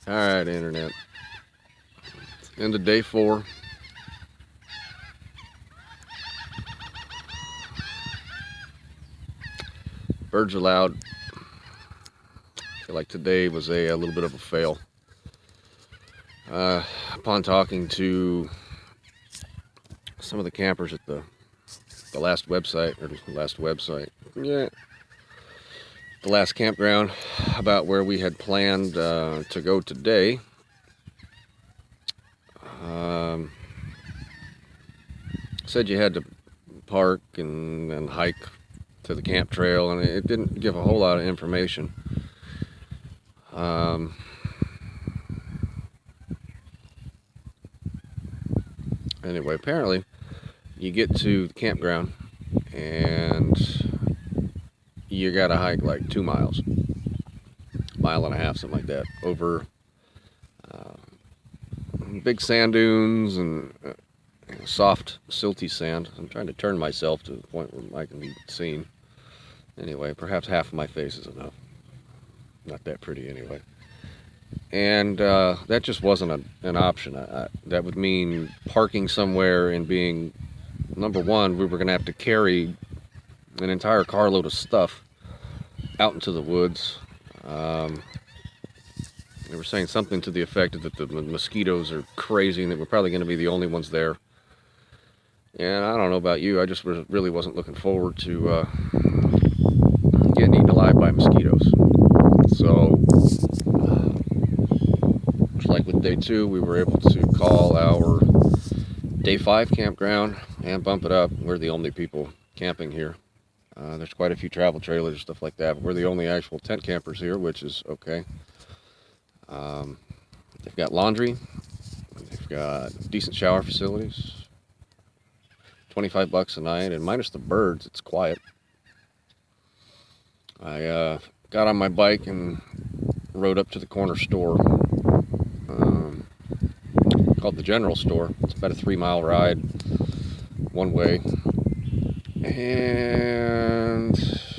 Alright, internet. End of day 4. Birds are loud. I feel like today was a little bit of a fail. Upon talking to some of the campers at the last website, the last campground, about where we had planned to go today, said you had to park and hike to the camp trail, and it didn't give a whole lot of information. Anyway, apparently you get to the campground and you gotta hike like 2 miles, mile and a half, something like that, over big sand dunes and soft silty sand. I'm trying to turn myself to the point where I can be seen. Anyway, perhaps half of my face is enough. Not that pretty anyway. And that just wasn't an option. That would mean parking somewhere and being, number one, we were going to have to carry an entire carload of stuff out into the woods. They were saying something to the effect that the mosquitoes are crazy and that we're probably going to be the only ones there. And I don't know about you, I just really wasn't looking forward to getting eaten alive by mosquitoes. So, just like with day 2, we were able to call our day 5 campground and bump it up. We're the only people camping here. There's quite a few travel trailers, stuff like that, but we're the only actual tent campers here, which is okay. They've got laundry, they've got decent shower facilities, $25 a night, and minus the birds, it's quiet. I got on my bike and rode up to the corner store, called the General Store. It's about a 3-mile ride one way, and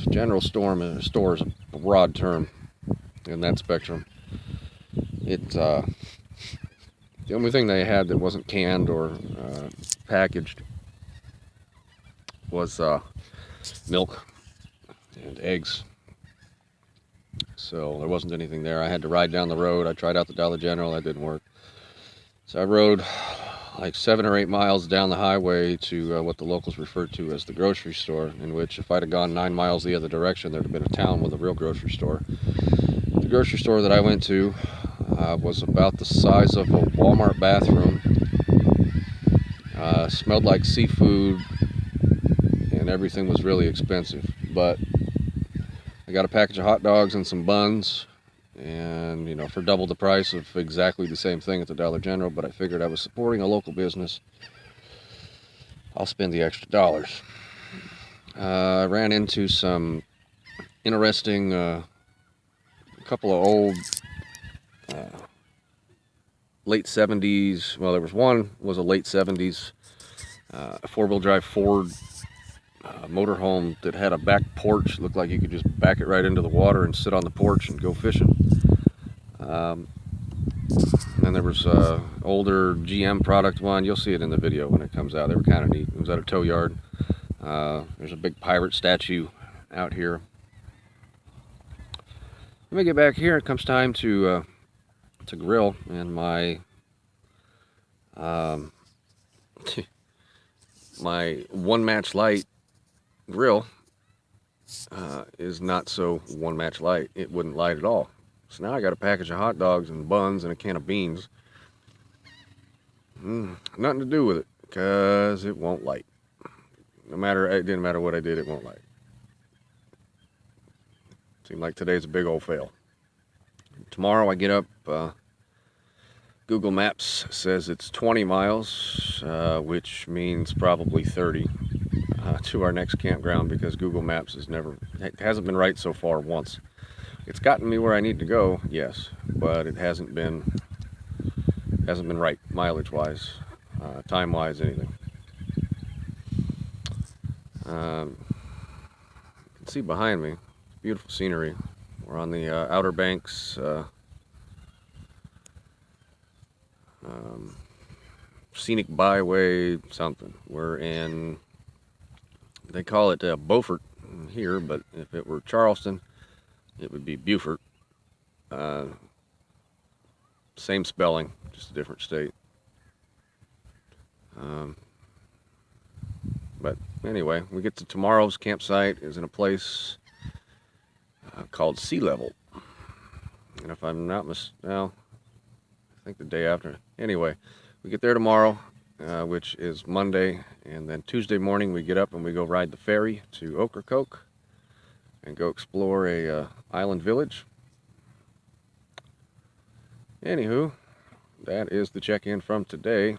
General Store is a broad term in that spectrum. The only thing they had that wasn't canned or packaged was milk and eggs. So there wasn't anything there. I had to ride down the road. I tried out the Dollar General. That didn't work. So I rode like 7 or 8 miles down the highway to what the locals referred to as the grocery store, in which if I'd have gone 9 miles the other direction, there'd have been a town with a real grocery store. The grocery store that I went to was about the size of a Walmart bathroom. Smelled like seafood, and everything was really expensive. But I got a package of hot dogs and some buns, and you know, for double the price of exactly the same thing at the Dollar General. But I figured I was supporting a local business, I'll spend the extra dollars. I ran into some interesting, couple of old late 70s, well, there was one was a late 70s 4-wheel drive Ford motorhome that had a back porch. Looked like you could just back it right into the water and sit on the porch and go fishing. And there was a older GM product one. You'll see it in the video when it comes out. They were kind of neat. It was at a tow yard. There's a big pirate statue out here. When we get back here, it comes time to grill, and my my one-match light grill is not so one-match light. It wouldn't light at all. So now I got a package of hot dogs and buns and a can of beans. Nothing to do with it, because it won't light. It didn't matter what I did, it won't light. Seemed like today's a big old fail. Tomorrow I get up, Google Maps says it's 20 miles, which means probably 30 to our next campground, because Google Maps hasn't been right so far once. It's gotten me where I need to go, yes, but it hasn't been right mileage-wise, time-wise, anything. You can see behind me, beautiful scenery. We're on the Outer Banks Scenic Byway something. We're in, they call it Beaufort here, but if it were Charleston, it would be Beaufort. Uh, Same spelling, just a different state. Um, but anyway, we get to tomorrow's campsite is in a place called Sea Level. And if I'm not well, I think the day after. Anyway, we get there tomorrow, which is Monday, and then Tuesday morning we get up and we go ride the ferry to Ocracoke and go explore a island village. Anywho, that is the check-in from today.